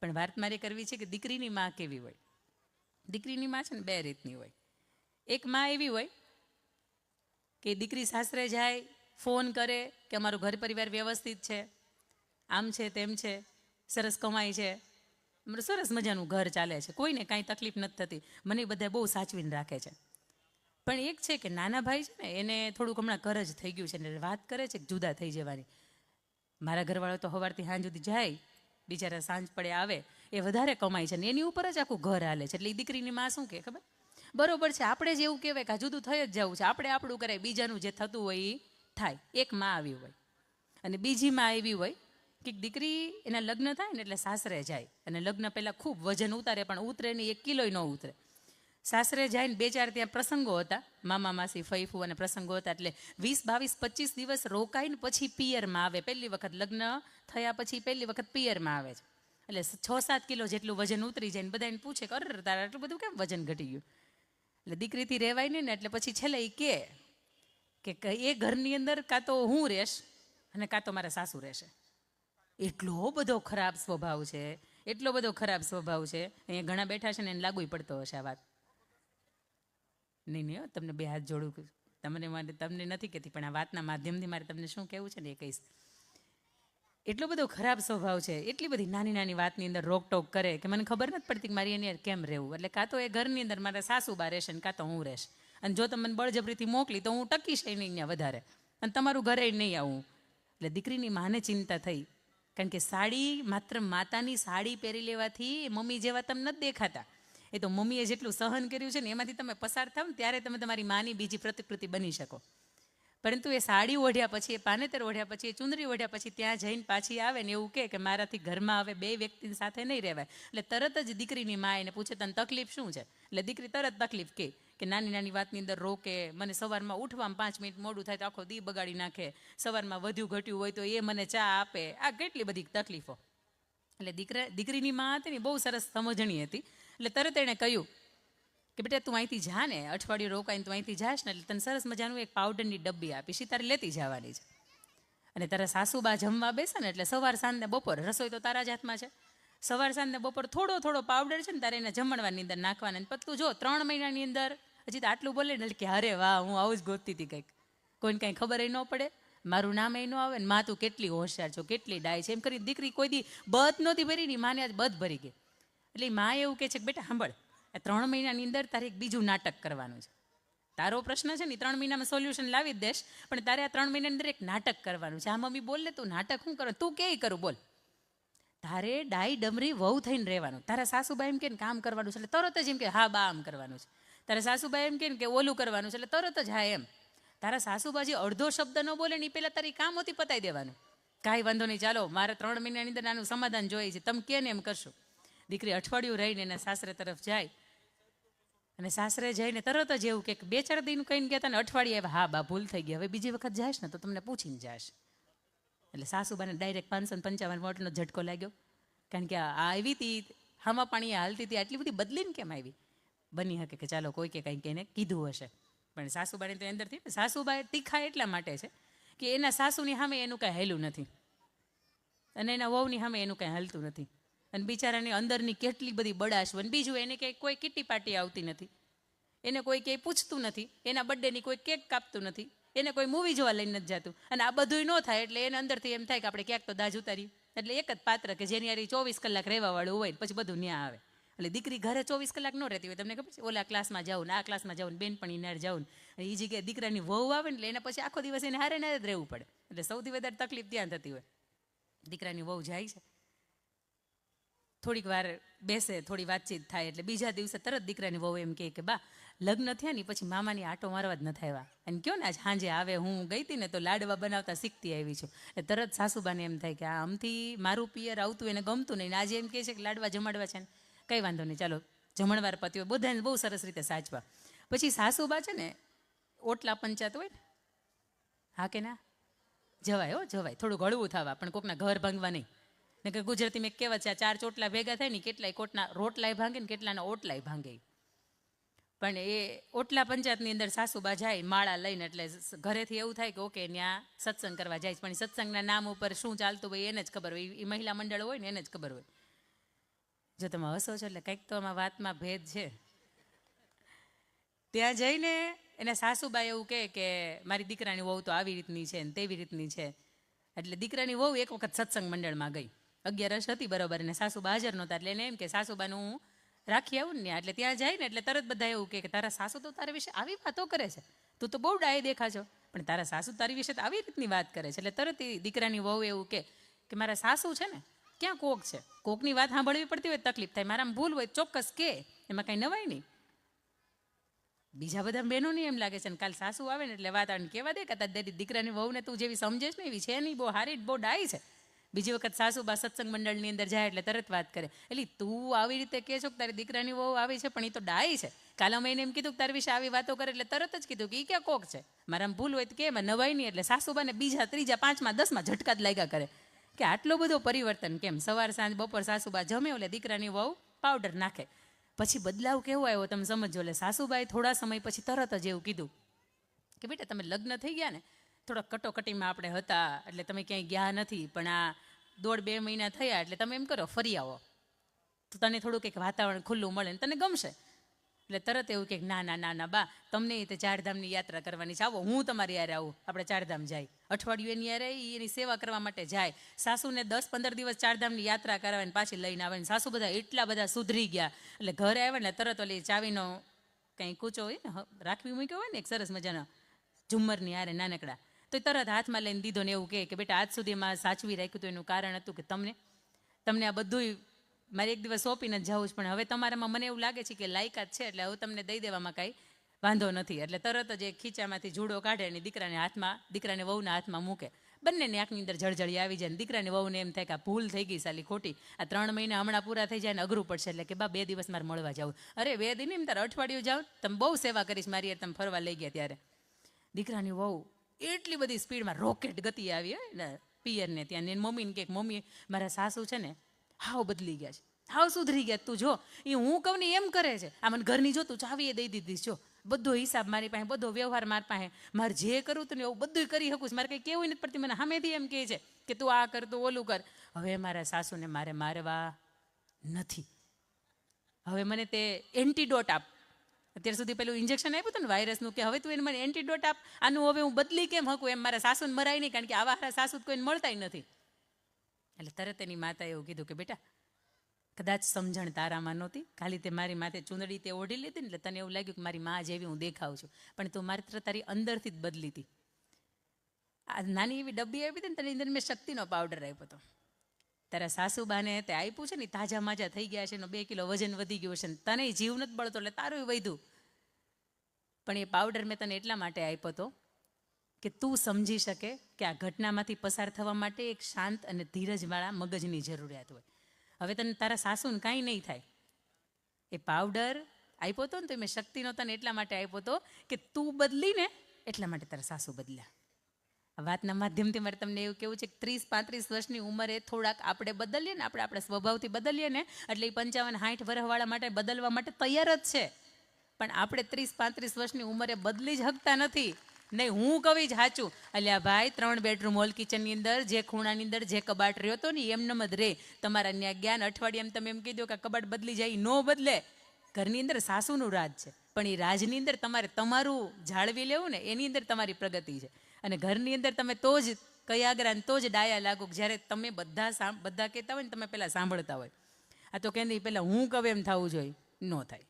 પણ વાત મારે કરવી છે કે દીકરીની માં કેવી હોય. દીકરીની માં છે ને બે રીતની હોય. એક માં એવી હોય કે દીકરી સાસરે જાય, ફોન કરે કે અમારું ઘર પરિવાર વ્યવસ્થિત છે, આમ છે તેમ છે, સરસ કમાય છે, સરસ મજાનું ઘર ચાલે છે, કોઈને કાંઈ તકલીફ નથી થતી, મને બધા બહુ સાચવીને રાખે છે. પણ એક છે કે નાના ભાઈ છે ને એને થોડુંક હમણાં ઘર જ થઈ ગયું છે ને વાત કરે છે કે જુદા થઈ જવાની. મારા ઘરવાળો તો સવારથી સાંજ સુધી જાય, બિચારા સાંજ પડે આવે, એ વધારે કમાય છે ને એની ઉપર જ આખું ઘર હાલે છે. એટલે એ દીકરીની માં શું કહે ખબર? બરોબર છે, આપણે જ એવું કહેવાય કે આ જુદું થઈ જ જવું છે, આપણે આપણું કરાય, બીજાનું જે થતું હોય એ થાય. એક માં આવી હોય. અને બીજી માં એવી હોય કે દીકરી એના લગ્ન થાય ને એટલે સાસરે જાય અને લગ્ન પહેલાં ખૂબ વજન ઉતારે, પણ ઉતરે નહીં, 1 કિલોય ન ઉતરે. સાસરે જાય ને 2-4 ત્યાં પ્રસંગો હતા, મામા માસી ફઈફુ અને પ્રસંગો હતા, એટલે 20, 22, 25 દિવસ રોકાઈને પછી પિયરમાં આવે. પહેલી વખત લગ્ન થયા પછી પહેલી વખત પિયરમાં આવે છે. એટલે 6-7 કિલો જેટલું વજન ઉતરી જાય ને બધા એને પૂછે કે અરે તારા આટલું બધું કેમ વજન ઘટી ગયું? એટલે દીકરીથી રહેવાય નહીં ને એટલે પછી છેલ્લે એ કે એ ઘરની અંદર કાં તો હું રહેશ અને કાં તો મારા સાસુ રહેશે. એટલો બધો ખરાબ સ્વભાવ છે, એટલો બધો ખરાબ સ્વભાવ છે. અહીંયા ઘણા બેઠા છે ને એને લાગુ પડતો હશે આ વાત. નહીં, તમને 2 હાથ જોડું, તમને નથી કહેતી, પણ આ વાતના માધ્યમથી મારે તમને શું કહેવું છે ને એ કહીશ. એટલો બધો ખરાબ સ્વભાવ છે, એટલી બધી નાની નાની વાતની અંદર રોકટોક કરે કે મને ખબર નથી પડતી કે મારી એની કેમ રહેવું. એટલે કાં તો એ ઘરની અંદર મારા સાસુબા રહેશે ને કાં તો હું રહેશ. અને જો તમે મને બળજબરીથી મોકલી તો હું ટકીશ નહીં અહીંયા વધારે, અને તમારું ઘરે નહીં આવું. એટલે દીકરીની માને ચિંતા થઈ, કારણ કે સાડી, માત્ર માતાની સાડી પહેરી લેવાથી મમ્મી જેવા તમે નથી દેખાતા. એ તો મમ્મીએ જેટલું સહન કર્યું છે ને એમાંથી તમે પસાર થાવ ને ત્યારે તમે તમારી માની બીજી પ્રતિકૃતિ બની શકો. પરંતુ એ સાડી ઓઢ્યા પછી, એ પાનેતર ઓઢ્યા પછી, એ ચુંદરી ઓઢ્યા પછી ત્યાં જઈને પાછી આવે ને એવું કે મારાથી ઘરમાં હવે 2 વ્યક્તિ સાથે નહીં રહેવાય. એટલે તરત જ દીકરીની મા એને પૂછે તને તકલીફ શું છે? એટલે દીકરી તરત તકલીફ કે નાની નાની વાતની અંદર રોકે, મને સવારમાં ઉઠવામાં 5 મિનિટ મોડું થાય તો આખો દી બગાડી નાખે, સવારમાં વધ્યું ઘટ્યું હોય તો એ મને ચા આપે, આ કેટલી બધી તકલીફો. એટલે દીકરીની મા હતી ને બહુ સરસ સમજણી હતી. એટલે તરત એણે કહ્યું કે બેટા તું અહીંથી જા ને, અઠવાડિયું રોકાઈને તું અહીંથી જાશ ને એટલે તને સરસ મજાનું એક પાવડરની ડબ્બી આપીશ, તારે લેતી જવાની છે. અને તારા સાસુબા જમવા બેસે ને એટલે સવાર સાંજ ને બપોર, રસોઈ તો તારા જ હાથમાં છે, સવાર સાંજ ને બપોર થોડો થોડો પાવડર છે ને તારે એને જમણવાની અંદર નાખવાના. પતું જો 3 મહિનાની અંદર હજી તો આટલું બોલે ને કે અરે વાહ, હું આવું જ ગોતતી હતી કંઈક, કોઈને કાંઈ ખબર ન પડે, મારું નામ એ ન આવે ને માં તું કેટલી હોશિયાર છો, કેટલી ડાય છે, એમ કરી દીકરી કોઈ દી બધ નહોતી ભરી ની માને આજ બધ ભરી ગઈ. એટલે માં એવું કહે છે કે બેટા સાંભળ, 3 મહિનાની અંદર તારે એક બીજું નાટક કરવાનું છે. તારો પ્રશ્ન છે ને 3 મહિનામાં સોલ્યુશન લાવી જ દેશ, પણ તારે આ 3 મહિનાની અંદર એક નાટક કરવાનું છે. આ મમ્મી બોલ લે તું નાટક શું કરો, તું કે કરું બોલ. તારે ડાઈ ડમરી વહુ થઈને રહેવાનું. તારા સાસુબા એમ કે કામ કરવાનું છે એટલે તરત જ એમ કે હા બા આમ કરવાનું છે. તારા સાસુબા એમ કે ઓલું કરવાનું છે એટલે તરત જ હા એમ. તારા સાસુબાજી અડધો શબ્દ ન બોલે ને એ પહેલાં તારી કામ હોતી પતાવી દેવાનું. કાંઈ વાંધો નહીં, ચાલો મારે 3 મહિનાની અંદર આનું સમાધાન જોઈએ છે, તમે કે ને એમ કરશો. દીકરી અઠવાડિયું રહીને એના સાસરે તરફ જાય અને સાસરે જઈને તરત જ એવું કે 2-4 દિન કહીને ગયા હતા ને અઠવાડિયે આવ્યા, હા બા ભૂલ થઈ ગઈ, હવે બીજી વખત જાશ ને તો તમને પૂછીને જાશ. એટલે સાસુબાને ડાયરેક્ટ 555 વોટનો ઝટકો લાગ્યો, કારણ કે આ આવી હતી હામાં પાણી હાલતી હતી, આટલી બધી બદલીને કેમ આવી? બની શકે કે ચાલો કોઈ કે કંઈક એને કીધું હશે, પણ સાસુબાને તો અંદરથી સાસુબાએ તીખા એટલા માટે છે કે એના સાસુની સામે એનું કાંઈ હેલું નથી અને એના વહુની સામે એનું કાંઈ હાલતું નથી. અને બિચારાની અંદરની કેટલી બધી બડાશ હોય. બીજું એને કંઈ કોઈ કિટી પાર્ટી આવતી નથી, એને કોઈ કંઈ પૂછતું નથી, એના બર્થડેની કોઈ કેક કાપતું નથી, એને કોઈ મૂવી જોવા લઈને નથી જતું. અને આ બધું ન થાય એટલે એને અંદરથી એમ થાય કે આપણે ક્યાંક તો દાજ ઉતારી. એટલે એક જ પાત્ર કે જેની યારી 24 કલાક રહેવાવાળું હોય, પછી બધું ન્યા આવે. એટલે દીકરી ઘરે 24 કલાક ન રહેતી હોય, તમને ખબર છે, ઓલા ક્લાસમાં જાઉં ને આ ક્લાસમાં જાઉં ને બેનપણી નાર જાઉં ને એ જગ્યાએ દીકરાની વહુ આવે ને એટલે એને પછી આખો દિવસ એને હારે જ રહેવું પડે. એટલે સૌથી વધારે તકલીફ ત્યાં થતી હોય. દીકરાની વહુ જાય છે, થોડીક વાર બેસે, થોડી વાતચીત થાય એટલે બીજા દિવસે તરત દીકરાની વહુ એમ કે બા લગ્ન થયા ને પછી મામાની આટો મારવા જ નથી આવ્યા, અને કયો ને આજ સાંજે આવે, હું ગઈ હતી ને તો લાડવા બનાવતા શીખતી આવી છું. એટલે તરત સાસુબાને એમ થાય કે આ આમથી મારું પિયર આવતું એને ગમતું નહીં, આજે એમ કહે છે કે લાડવા જમાડવા છે ને, કંઈ વાંધો નહીં, ચાલો જમણવાર પત્યો, બધાને બહુ સરસ રીતે સાચવા. પછી સાસુબા છે ને ઓટલા પંચાયત હોય ને, હા કે ના જવાય, હો જવાય, થોડું હળવું થવા, પણ કોકના ઘર ભાંગવા નહીં. ને કે ગુજરાતી મેં કહેવત છે, 4 ચોટલા ભેગા થાય ને કેટલાય કોટના રોટલાય ભાંગે ને કેટલાના ઓટલાય ભાંગે. પણ એ ઓટલા પંચાયતની અંદર સાસુબા જાય માળા લઈને, એટલે ઘરેથી એવું થાય કે ઓકે ત્યાં સત્સંગ કરવા જાય, પણ સત્સંગના નામ ઉપર શું ચાલતું હોય એને જ ખબર હોય, એ મહિલા મંડળ હોય ને એને જ ખબર હોય. જો તમે હસો છો એટલે કંઈક તો આમાં વાતમાં ભેદ છે. ત્યાં જઈને એને સાસુબા એવું કહે કે મારી દીકરાની વહુ તો આવી રીતની છે ને તેવી રીતની છે. એટલે દીકરાની વહુ એક વખત સત્સંગ મંડળમાં ગઈ, 11 હતી બરોબર, અને સાસુબા હાજર નહોતા. એટલે એને એમ કે સાસુબાનું હું રાખી આવું ને. એટલે ત્યાં જાય ને એટલે તરત બધા એવું કે તારા સાસુ તો તારા વિશે આવી વાતો કરે છે, તું તો બહુ ડાય દેખાશો, પણ તારા સાસુ તારી વિશે તો આવી રીતની વાત કરે છે. એટલે તરત એ દીકરાની વહુ એવું કે મારા સાસુ છે ને ક્યાં કોક છે, કોકની વાત સાંભળવી પડતી હોય તકલીફ થાય, મારામાં ભૂલ હોય ચોક્કસ કે, એમાં કાંઈ નવાય નહીં. બીજા બધા બહેનોને એમ લાગે છે ને કાલ સાસુ આવે ને એટલે વાત આવે કહેવા દે કે તારી દીકરાની વહુને તું જેવી સમજેશ ને એવી છે નહીં, બહુ હારી બહુ ડાય છે. બીજી વખત સાસુબા સત્સંગ મંડળની અંદર જાય એટલે તરત વાત કરે, એટલે તું આવી રીતે કહે છો કે તારી દીકરાની વહુ આવી છે પણ એ તો ડાય છે. કાલે મેં એને એમ કીધું કે તારી વિશે આવી વાતો કરે એટલે તરત જ કીધું કે એ ક્યાં કોક છે, મારામાં ભૂલ હોય તો કે એમાં નવાય નહીં. એટલે સાસુબાને બીજા ત્રીજા પાંચમા 10માં ઝટકા જ લાગ્યા કરે કે આટલો બધો પરિવર્તન કેમ. સવાર સાંજ બપોર સાસુબા જમે એટલે દીકરાની વહુ પાવડર નાખે. પછી બદલાવ કેવો આવ્યો તમે સમજો. એટલે સાસુબાએ થોડા સમય પછી તરત જ એવું કીધું કે બેટા તમે લગ્ન થઈ ગયા ને થોડા કટોકટીમાં આપણે હતા એટલે તમે ક્યાંય ગયા નથી, પણ આ 1.5-2 મહિના થયા એટલે તમે એમ કરો ફરી આવો તો તને થોડુંક એક વાતાવરણ ખુલ્લું મળે ને તને ગમશે. એટલે તરત એવું કે ના ના ના ના બા તમને તે ચારધામની યાત્રા કરવાની છે, આવો હું તમારી યારે આવું, આપણે ચારધામ જાય. અઠવાડિયું એની યારે એની સેવા કરવા માટે જાય. સાસુને 10-15 દિવસ ચારધામની યાત્રા કરાવીને પાછી લઈને આવે ને સાસુ બધા એટલા બધા સુધરી ગયા. એટલે ઘરે આવે ને તરત ઓલી ચાવીનો કંઈ કૂચો હોય ને રાખવી મૂક્યો હોય ને એક સરસ મજાનો ઝુમ્મરની યારે નાનકડા, તો તરત હાથમાં લઈને દીધો ને એવું કે બેટા આજ સુધીમાં સાચવી રાખ્યું હતું એનું કારણ હતું કે તમને આ બધું મારે એક દિવસ સોંપીને જ જવું જ, પણ હવે તમારામાં મને એવું લાગે છે કે લાયકાત છે એટલે હવે તમને દઈ દેવામાં કાંઈ વાંધો નથી. એટલે તરત જ એક ખીચામાંથી જુડો કાઢે અને દીકરાને વહુના હાથમાં મૂકે. બંનેની આંખની અંદર જળજળી આવી જાય. દીકરાની વહુને એમ થાય કે આ ભૂલ થઈ ગઈ સાલી ખોટી, આ 3 મહિના હમણાં પૂરા થઈ જાય ને અઘરું પડશે. એટલે કે બા 2 દિવસ મારે મળવા જાવ. અરે 2 દિન એમ તારે અઠવાડિયું જાવ, તમે બહુ સેવા કરીશ મારી યાર, તમે ફરવા લઈ ગયા ત્યારે. દીકરાની વહુ એટલી બધી સ્પીડમાં રોકેટ ગતિ આવી હોય ને પિયરને ત્યાં. ને મમ્મીને કે મમ્મી મારા સાસુ છે ને હાવ બદલી ગયા છે, હાવ સુધરી ગયા, તું જો એ હું કહું ને એમ કરે છે. આ મને ઘરની જો તું ચાવીએ દઈ દીધી, જો બધો હિસાબ મારી પાસે, બધો વ્યવહાર મારી પાસે, મારે જે કરવું તું ને એવું બધું કરી શકું. મારે કંઈ કેવું નથી પડતી, મને સામેથી એમ કહે છે કે તું આ કર તું ઓલું કર. હવે મારા સાસુને મારે મારવા નથી. હવે મને તે એન્ટીડોટ આપ. અત્યાર સુધી પેલું ઇન્જેક્શન આપ્યું હતું ને વાયરસનું, કે હવે તું એને મને એન્ટીડોટ આપ, આનું હવે હું બદલી કેમ શકું. એમ મારા સાસુને મરાય નહીં, કારણ કે આવા સાસુ કોઈને મળતા નથી. એટલે તરત એની માતાએ એવું કીધું કે બેટા કદાચ સમજણ તારામાં નહોતી, ખાલી તે મારી માથે ચૂંદડી તે ઓઢી લીધી ને એટલે તને એવું લાગ્યું કે મારી મા જેવી હું દેખાઉં છું, પણ તું માત્ર તારી અંદરથી જ બદલી હતી. આ નાની એવી ડબ્બી આપી હતી ને તેની અંદર મેં શક્તિનો પાવડર આપ્યો હતો. તારા સાસુબાને તે આપ્યું છે ને તાજા માજા થઈ ગયા છે, એનો 2 કિલો વજન વધી ગયું છે ને તને જીવ નથી બળતો એટલે તારું વધ્યું. પણ એ પાવડર મેં તને એટલા માટે આપ્યો હતો કે તું સમજી શકે કે આ ઘટનામાંથી પસાર થવા માટે એક શાંત અને ધીરજવાળા મગજની જરૂરિયાત હોય. હવે તને તારા સાસુને કાંઈ નહીં થાય. એ પાવડર આપ્યો હતો ને તો મેં શક્તિનો તને એટલા માટે આપ્યો હતો કે તું બદલી ને એટલા માટે તારા સાસુ બદલ્યા. આ વાતના માધ્યમથી મારે તમને એવું કેવું છે કે 30-35 વર્ષની ઉંમરે થોડાક આપણે બદલીએ ને, આપણે આપણા સ્વભાવથી બદલીએ ને એટલે એ 55-60 વર્ષવાળા માટે બદલવા માટે તૈયાર જ છે. પણ આપણે 30-35 વર્ષની ઉંમરે બદલી જ શકતા નથી. નહીં હું કવી જ સાચું. અલ્યા ભાઈ 3 બેડરૂમ હોલ કિચનની અંદર જે ખૂણાની અંદર જે કબાટ રહ્યો હતો ને એમનેમ જ રે. તમારા ત્યાં જ્ઞાન અઠવાડિયામાં તમે એમ કીધું કે કબાટ બદલી જાય, ન બદલે. ઘરની અંદર સાસુનું રાજ છે, પણ એ રાજની અંદર તમારે તમારું જાળવી લેવું ને એની અંદર તમારી પ્રગતિ છે. અને ઘરની અંદર તમે તો જ કયાગરા તો જ ડાયા લાગો જ્યારે તમે બધા કહેતા હોય ને તમે પહેલાં સાંભળતા હોય. આ તો ਕਹਿੰદી પહેલાં હું કવે એમ થવું જોઈએ, ન થાય.